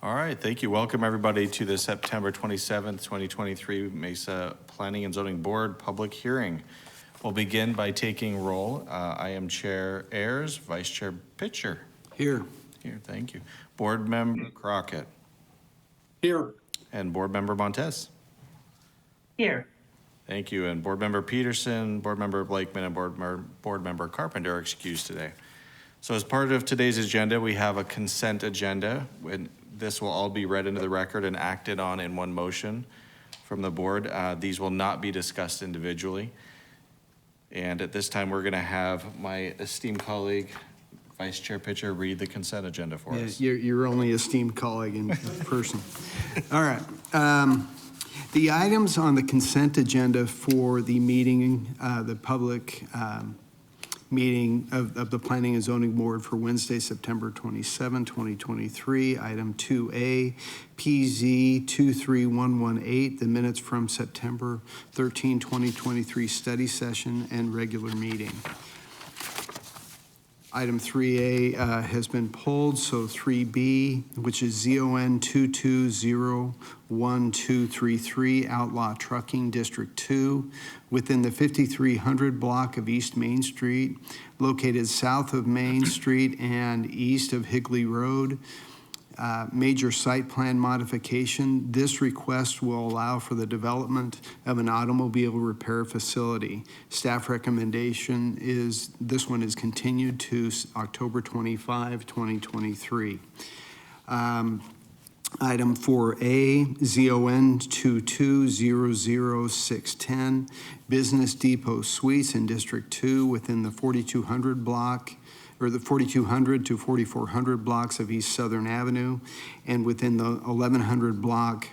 All right, thank you. Welcome everybody to the September 27th, 2023 Mesa Planning and Zoning Board public hearing. We'll begin by taking roll. I am Chair Ayers, Vice Chair Pitcher. Here. Here, thank you. Board Member Crockett. Here. And Board Member Montez. Here. Thank you. And Board Member Peterson, Board Member Blakeman, and Board Member Carpenter are excused today. So as part of today's agenda, we have a consent agenda. This will all be read into the record and acted on in one motion from the board. These will not be discussed individually. And at this time, we're going to have my esteemed colleague, Vice Chair Pitcher, read the consent agenda for us. You're only esteemed colleague in person. All right. The items on the consent agenda for the meeting, the public meeting of the Planning and Zoning Board for Wednesday, September 27, 2023. Item 2A, PZ 23118, the minutes from September 13, 2023 study session and regular meeting. Item 3A has been pulled, so 3B, which is ZON 221233, Outlaw Trucking District 2, within the 5300 block of East Main Street, located south of Main Street and east of Higley Road. Major site plan modification. This request will allow for the development of an automobile repair facility. Staff recommendation is this one is continued to October 25, 2023. Item 4A, ZON 2200610, Business Depot Suites in District 2 within the 4200 block, or the 4200 to 4400 blocks of East Southern Avenue and within the 1100 block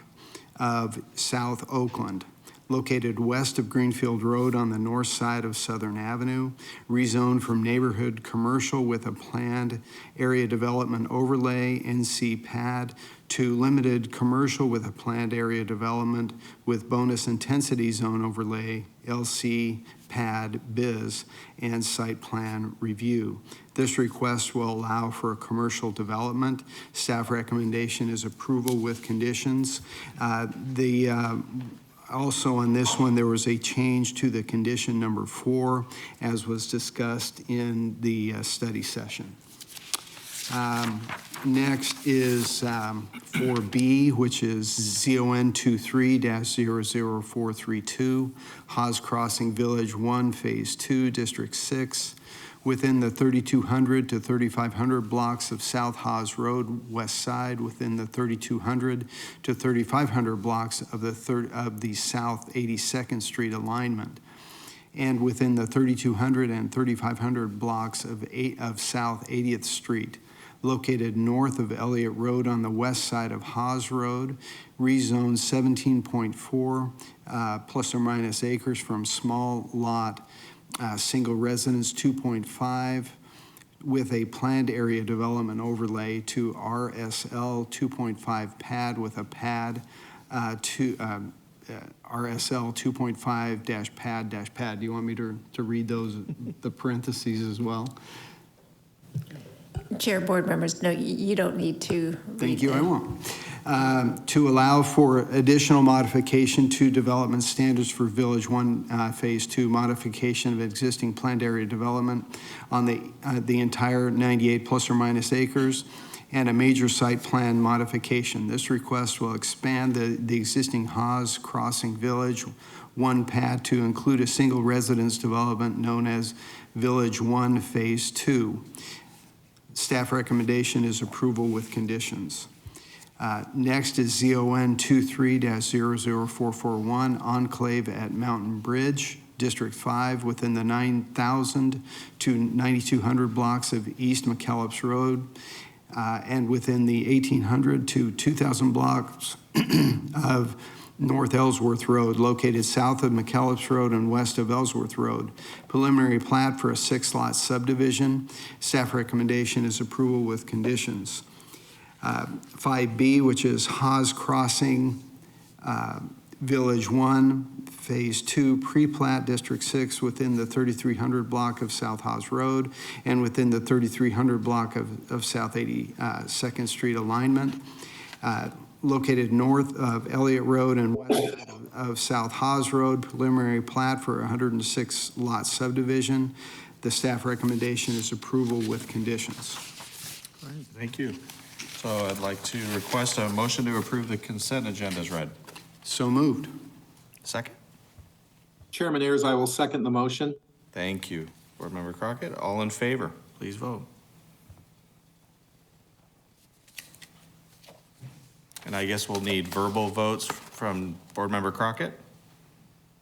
of South Oakland, located west of Greenfield Road on the north side of Southern Avenue, rezoned from neighborhood commercial with a planned area development overlay, NC pad, to limited commercial with a planned area development with bonus intensity zone overlay, LC pad biz, and site plan review. This request will allow for a commercial development. Staff recommendation is approval with conditions. Also on this one, there was a change to the condition number 4, as was discussed in the study session. Next is 4B, which is ZON 23-00432, Haas Crossing Village 1, Phase 2, District 6, within the 3200 to 3500 blocks of South Haas Road, west side, within the 3200 to 3500 blocks of the South 82nd Street alignment, and within the 3200 and 3500 blocks of South 80th Street, located north of Elliott Road on the west side of Haas Road, rezoned 17.4 plus or minus acres from small lot single residence 2.5 with a planned area development overlay to RSL 2.5 pad with a pad to RSL 2.5 pad. Do you want me to read those, the parentheses as well? Chair, board members, no, you don't need to. Thank you, I won't. To allow for additional modification to development standards for Village 1 Phase 2, modification of existing planned area development on the entire 98 plus or minus acres, and a major site plan modification. This request will expand the existing Haas Crossing Village 1 pad to include a single residence development known as Village 1 Phase 2. Staff recommendation is approval with conditions. Next is ZON 23-00441, Enclave at Mountain Bridge, District 5, within the 9,000 to 9,200 blocks of East McKellips Road, and within the 1,800 to 2,000 blocks of North Ellsworth Road, located south of McKellips Road and west of Ellsworth Road. Preliminary plat for a 6-lot subdivision. Staff recommendation is approval with conditions. 5B, which is Haas Crossing Village 1, Phase 2, pre-plat, District 6, within the 3,300 block of South Haas Road and within the 3,300 block of South 82nd Street alignment. located north of Elliott Road and west of South Haas Road, preliminary plat for 106 lot subdivision. The staff recommendation is approval with conditions. All right, thank you. So I'd like to request a motion to approve the consent agenda as read. So moved. Second? Chairman Ayers, I will second the motion. Thank you. Board Member Crockett, all in favor, please vote. And I guess we'll need verbal votes from Board Member Crockett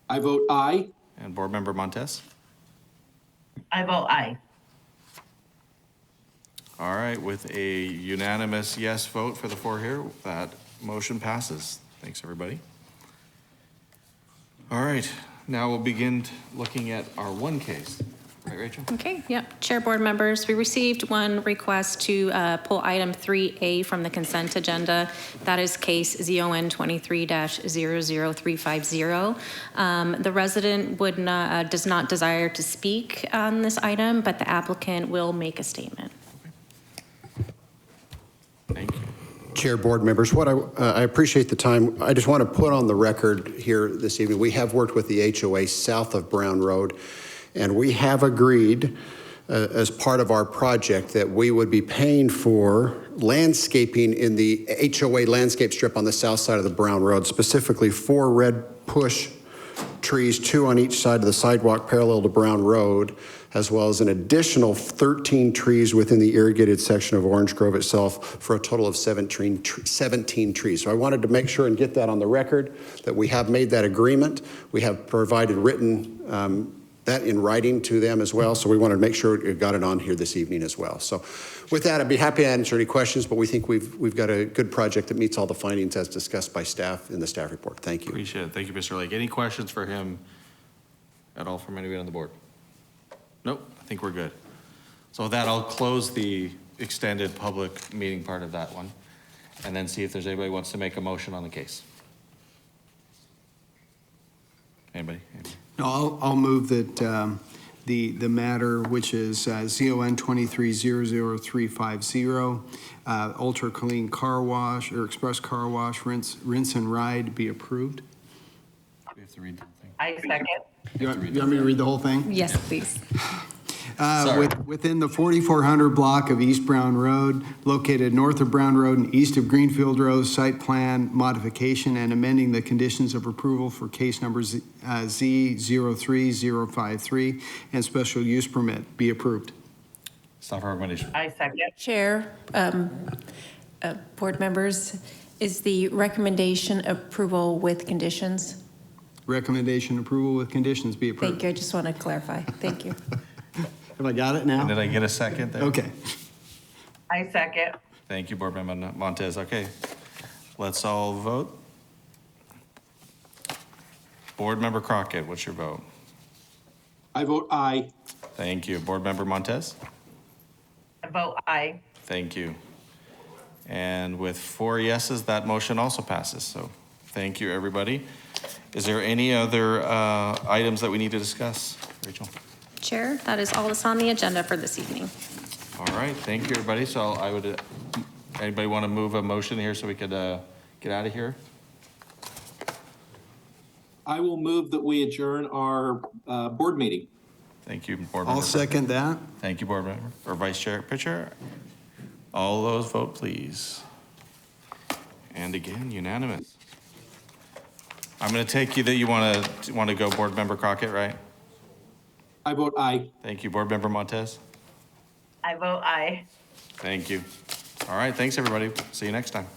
I vote aye. and Board Member Montez. I vote aye. All right, with a unanimous yes vote for the four here, that motion passes. Thanks, everybody. All right, now we'll begin looking at our one case. Right, Rachel? Okay, yep. Chair, board members, we received one request to pull item 3A from the consent agenda. That is case ZON 23-00350. The resident does not desire to speak on this item, but the applicant will make a statement. Thank you. Chair, board members, I appreciate the time. I just want to put on the record here this evening, we have worked with the HOA south of Brown Road, and we have agreed as part of our project that we would be paying for landscaping in the HOA landscape strip on the south side of the Brown Road, specifically 4 red push trees, 2 on each side of the sidewalk parallel to Brown Road, as well as an additional 13 trees within the irrigated section of Orange Grove itself for a total of 17 trees. So I wanted to make sure and get that on the record, that we have made that agreement. We have provided written that in writing to them as well. So we wanted to make sure we got it on here this evening as well. So with that, I'd be happy to answer any questions, but we think we've got a good project that meets all the findings as discussed by staff in the staff report. Thank you. Appreciate it. Thank you, Mr. Lake. Any questions for him at all from anybody on the board? Nope, I think we're good. So with that, I'll close the extended public meeting part of that one and then see if there's anybody who wants to make a motion on the case. Anybody? No, I'll move that the matter, which is ZON 23-00350, Ultra Clean Car Wash or Express Car Wash, rinse and ride, be approved. We have to read the whole thing. I second. You want me to read the whole thing? Yes, please. Sorry. Within the 4400 block of East Brown Road, located north of Brown Road and east of Greenfield Road, site plan modification and amending the conditions of approval for case number Z03053 and special use permit be approved. Staff recommendation. I second. Chair, board members, is the recommendation approval with conditions? Recommendation approval with conditions be approved. Thank you. I just want to clarify. Thank you. Have I got it now? Did I get a second there? Okay. I second. Thank you, Board Member Montez. Okay, let's all vote. Board Member Crockett, what's your vote? I vote aye. Thank you. Board Member Montez? I vote aye. Thank you. And with 4 yeses, that motion also passes. So thank you, everybody. Is there any other items that we need to discuss, Rachel? Chair, that is all that's on the agenda for this evening. All right, thank you, everybody. So I would, anybody want to move a motion here so we could get out of here? I will move that we adjourn our board meeting. Thank you, Board Member. I'll second that. Thank you, Board Member, or Vice Chair Pitcher. All those vote, please. And again, unanimous. I'm going to take you that you want to go, Board Member Crockett, right? I vote aye. Thank you, Board Member Montez. I vote aye. Thank you. All right, thanks, everybody. See you next time.